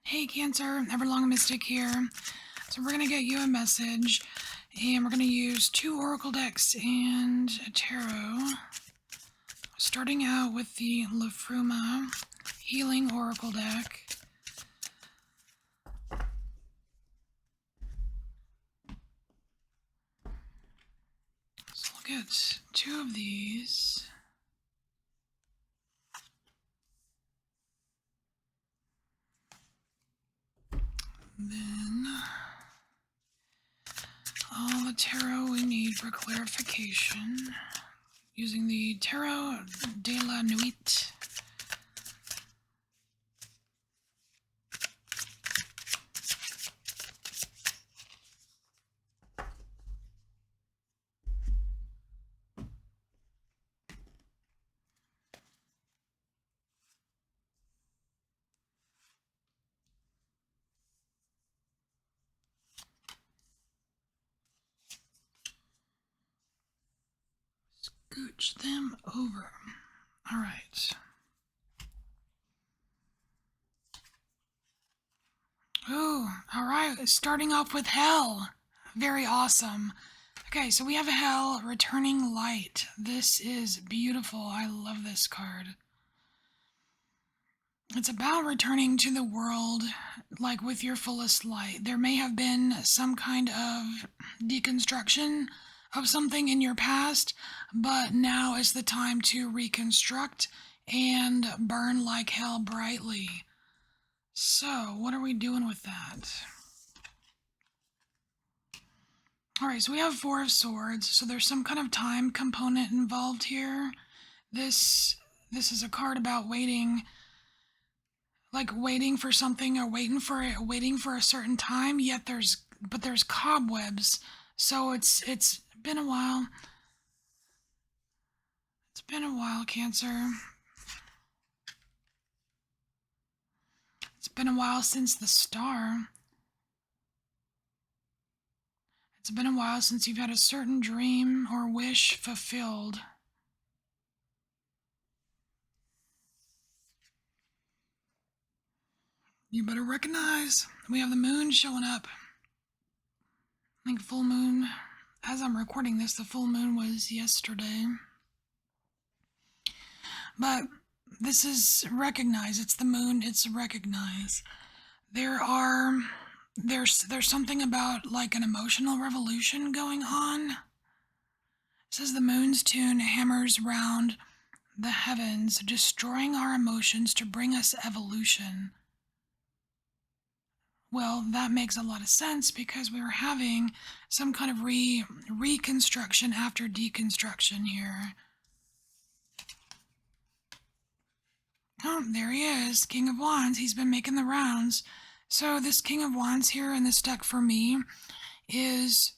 Hey Cancer, EverlongMystic here. So we're going to get you a message, and we're going to use 2 Oracle decks and a tarot. Starting out with the Lafruma Healing Oracle deck. So we'll get 2 of these. Then all the tarot we need for clarification, using the Tarot de la Nuit. Scooch them over. All right. Oh, all right. Starting off with Hell. Very awesome. Okay, so we have Hell, Returning Light. This is beautiful. I love this card. It's about returning to the world, like with your fullest light. There may have been some kind of deconstruction of something in your past, but now is the time to reconstruct and burn like hell brightly. So, what are we doing with that? Alright, so we have 4 of Swords, so there's some kind of time component involved here. This is a card about waiting, like waiting for something or waiting for a certain time, yet there's cobwebs. So it's been a while. It's been a while, Cancer. It's been a while since the Star. It's been a while since you've had a certain dream or wish fulfilled. You better recognize. We have the moon showing up. I think full moon. As I'm recording this, the full moon was yesterday. But this is recognize. It's the moon. It's recognize. There's something about like an emotional revolution going on. It says the moon's tune hammers round the heavens, destroying our emotions to bring us evolution. Well, that makes a lot of sense because we were having some kind of reconstruction after deconstruction here. Oh, there he is, King of Wands. He's been making the rounds. So this King of Wands here in this deck for me is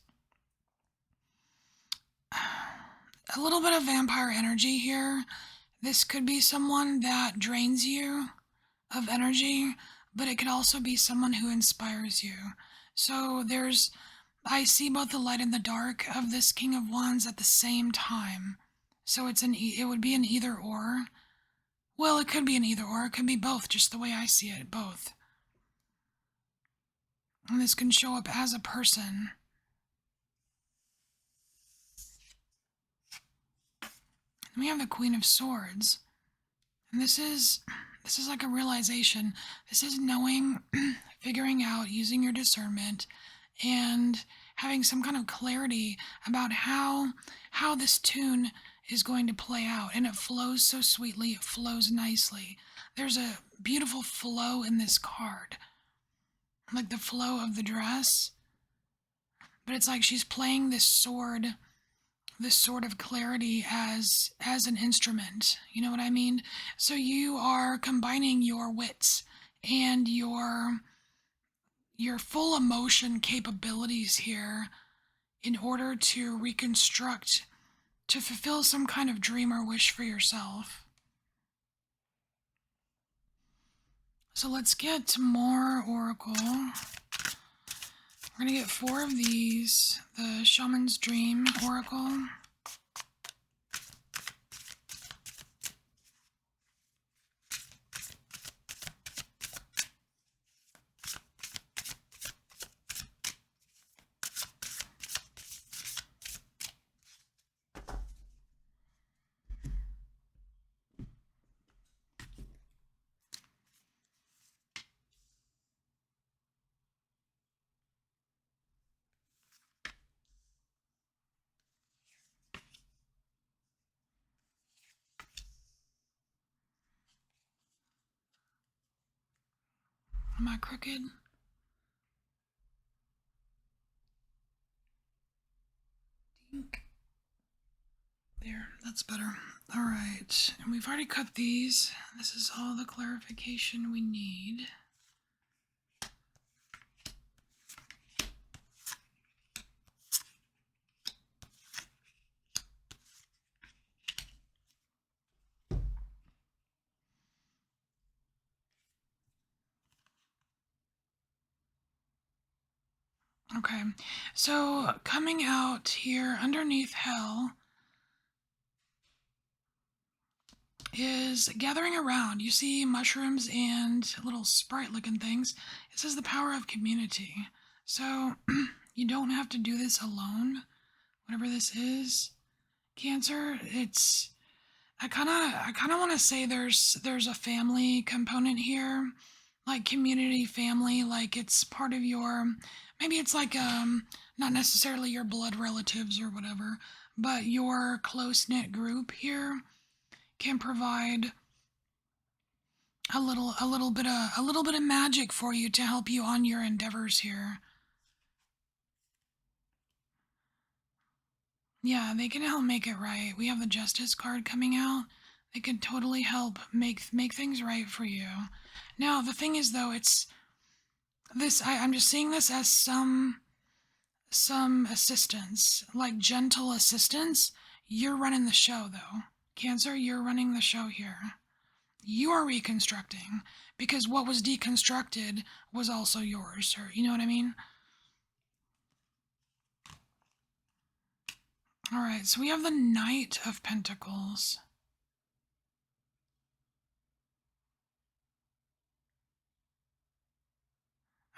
a little bit of vampire energy here. This could be someone that drains you of energy, but it could also be someone who inspires you. So I see both the light and the dark of this King of Wands at the same time. So it would be an either or. Well, it could be an either or. It could be both, just the way I see it, both. And this can show up as a person. And we have the Queen of Swords. And this is like a realization. This is knowing, figuring out, using your discernment, and having some kind of clarity about how this tune is going to play out. And it flows so sweetly, it flows nicely. There's a beautiful flow in this card. Like the flow of the dress. But it's like she's playing this sword of clarity as an instrument. You know what I mean? So you are combining your wits and your full emotion capabilities here in order to reconstruct, to fulfill some kind of dream or wish for yourself. So let's get more Oracle. We're going to get 4 of these. The Shaman's Dream Oracle. Am I crooked? Dink. There, that's better. All right, and we've already cut these. This is all the clarification we need. Okay, so coming out here underneath hell is gathering around. You see mushrooms and little sprite looking things. It says the power of community. So you don't have to do this alone, whatever this is. Cancer, it's I kind of want to say there's a family component here, like community family, like it's part of your, maybe it's like not necessarily your blood relatives or whatever, but your close knit group here can provide a little bit of magic for you to help you on your endeavors here. Yeah, they can help make it right. We have the Justice card coming out. They can totally help make things right for you. Now, the thing is though, it's this I'm just seeing this as some assistance, like gentle assistance. You're running the show though. Cancer, you're running the show here. You are reconstructing because what was deconstructed was also yours, sir. You know what I mean? All right, so we have the Knight of Pentacles.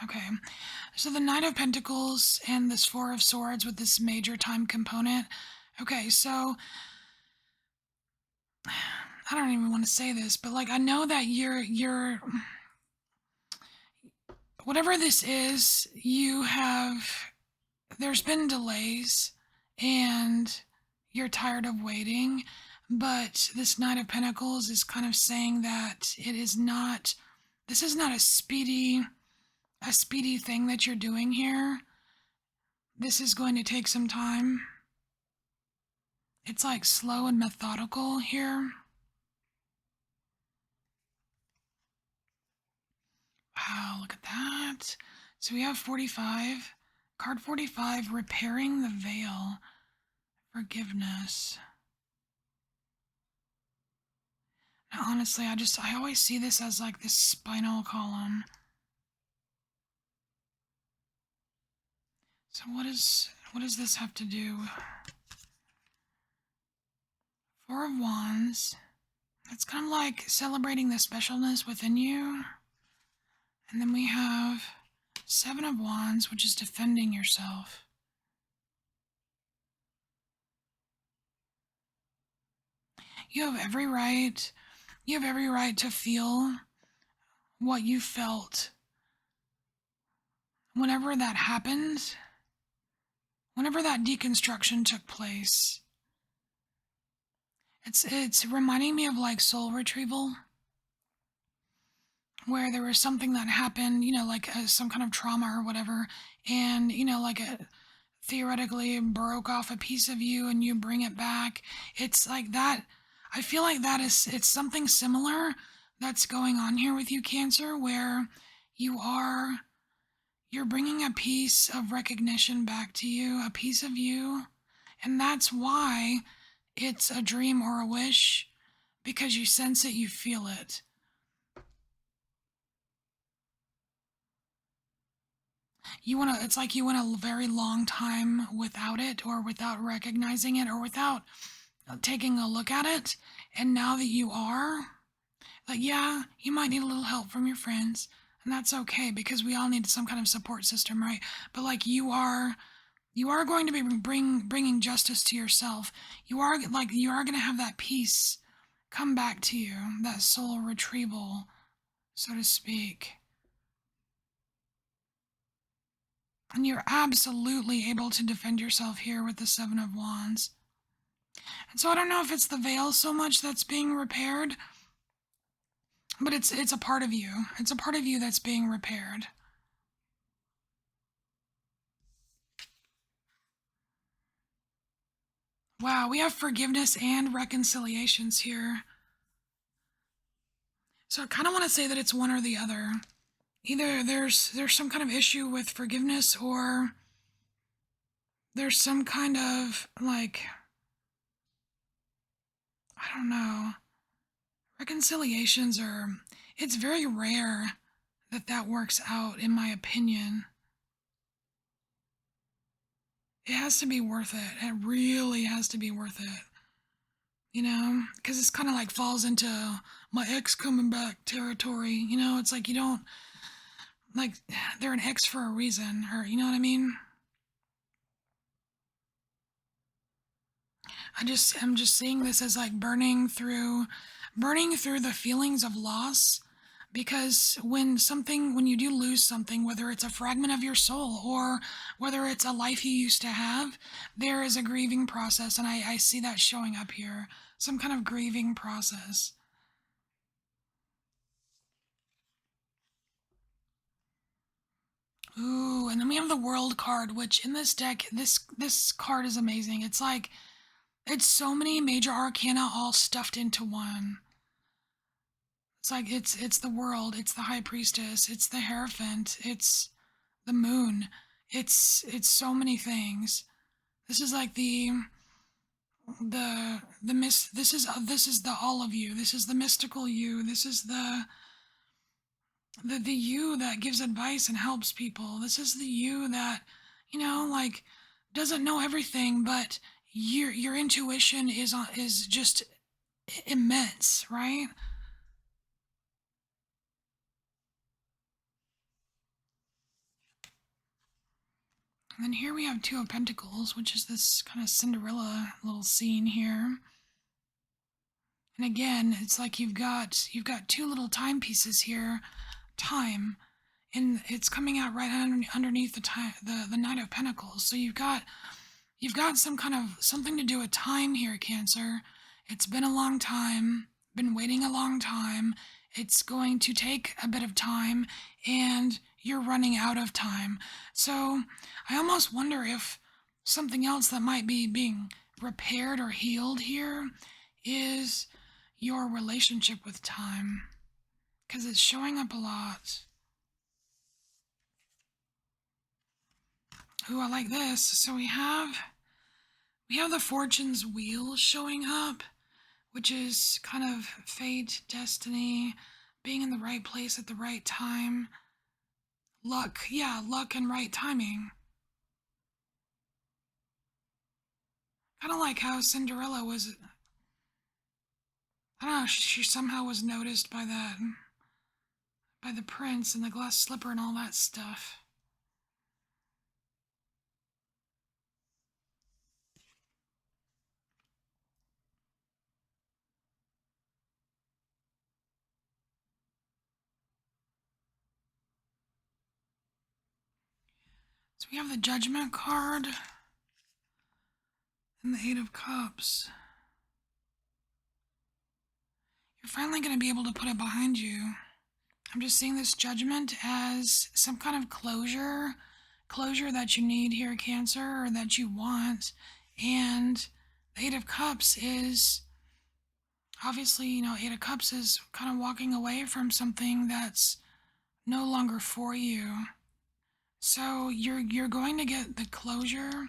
Okay, so the Knight of Pentacles and this Four of Swords with this major time component. Okay, so I don't even want to say this, but like I know that you're whatever this is, there's been delays and you're tired of waiting, but this Knight of Pentacles is kind of saying that this is not a speedy thing that you're doing here. This is going to take some time. It's like slow and methodical here. Wow, look at that. So we have 45. Card 45, repairing the veil. Forgiveness. Now, honestly, I always see this as like this spinal column. So what does this have to do? Four of Wands. It's kind of like celebrating the specialness within you. And then we have Seven of Wands, which is defending yourself. You have every right to feel what you felt whenever that happened, whenever that deconstruction took place. It's reminding me of like soul retrieval, where there was something that happened, like some kind of trauma or whatever, and like it theoretically broke off a piece of you and you bring it back. It's like that. I feel like it's something similar that's going on here with you, Cancer, where you're bringing a piece of recognition back to you, a piece of you, and that's why it's a dream or a wish, because you sense it, you feel it. It's like you went a very long time without it, or without recognizing it, or without taking a look at it. And now that you are, like, yeah, you might need a little help from your friends, and that's okay, because we all need some kind of support system, right? But like you are going to be bringing justice to yourself. You are going to have that peace come back to you, that soul retrieval, so to speak. And you're absolutely able to defend yourself here with the Seven of Wands. And so I don't know if it's the veil so much that's being repaired, But it's a part of you. It's a part of you that's being repaired. Wow, we have forgiveness and reconciliations here. So I kind of want to say that it's one or the other. Either there's some kind of issue with forgiveness, or there's some kind of like, I don't know. Reconciliations are, it's very rare that that works out, in my opinion. It has to be worth it. It really has to be worth it. Because it's kind of like falls into my ex coming back territory. It's like you don't, like, they're an ex for a reason, or you know what I mean? I'm just seeing this as like burning through the feelings of loss, because when you do lose something, whether it's a fragment of your soul or whether it's a life you used to have, there is a grieving process, and I see that showing up here, some kind of grieving process. Ooh, and then we have the World card, which in this deck, this card is amazing. It's like it's so many major arcana all stuffed into one. It's like it's the World, it's the High Priestess, it's the Hierophant, it's the Moon. It's so many things. This is like the mist. This is the all of you. This is the mystical you. This is the you that gives advice and helps people. This is the you that, like, doesn't know everything, but your intuition is just immense, right? And then here we have Two of Pentacles, which is this kind of Cinderella little scene here. And again, it's like you've got two little timepieces here, time, and it's coming out right underneath the Knight of Pentacles. So you've got some kind of something to do with time here, Cancer. It's been a long time, been waiting a long time. It's going to take a bit of time, and you're running out of time. So I almost wonder if something else that might be being repaired or healed here is your relationship with time, because it's showing up a lot. Ooh, I like this. So we have the Fortune's Wheel showing up, which is kind of fate, destiny, being in the right place at the right time. Luck, yeah, luck and right timing. Kind of like how Cinderella was, I don't know, she somehow was noticed by the prince and the glass slipper and all that stuff. So we have the Judgment card and the Eight of Cups. You're finally going to be able to put it behind you. I'm just seeing this Judgment as some kind of closure that you need here, Cancer, or that you want. And the Eight of Cups is obviously, Eight of Cups is kind of walking away from something that's no longer for you. So you're going to get the closure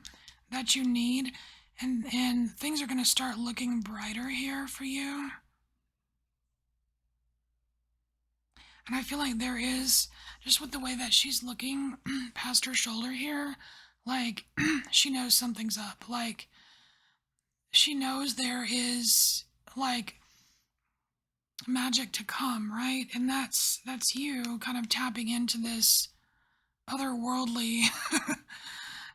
that you need, and things are going to start looking brighter here for you. And I feel like there is, just with the way that she's looking past her shoulder here, like she knows something's up. Like she knows there is like magic to come, right? And that's you kind of tapping into this otherworldly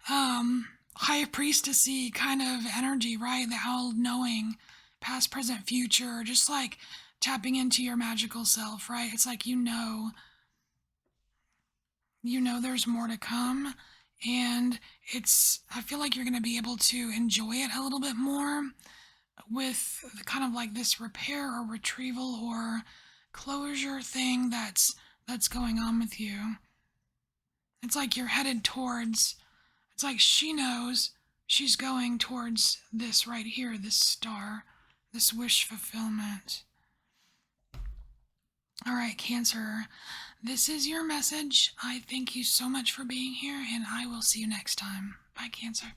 high priestessy kind of energy, right? The all knowing, past, present, future, just like tapping into your magical self, right? It's like there's more to come, and I feel like you're going to be able to enjoy it a little bit more with kind of like this repair or retrieval or closure thing that's going on with you. It's like you're headed towards, it's like she knows she's going towards this right here, this star, this wish fulfillment. All right, Cancer, this is your message. I thank you so much for being here, and I will see you next time. Bye, Cancer.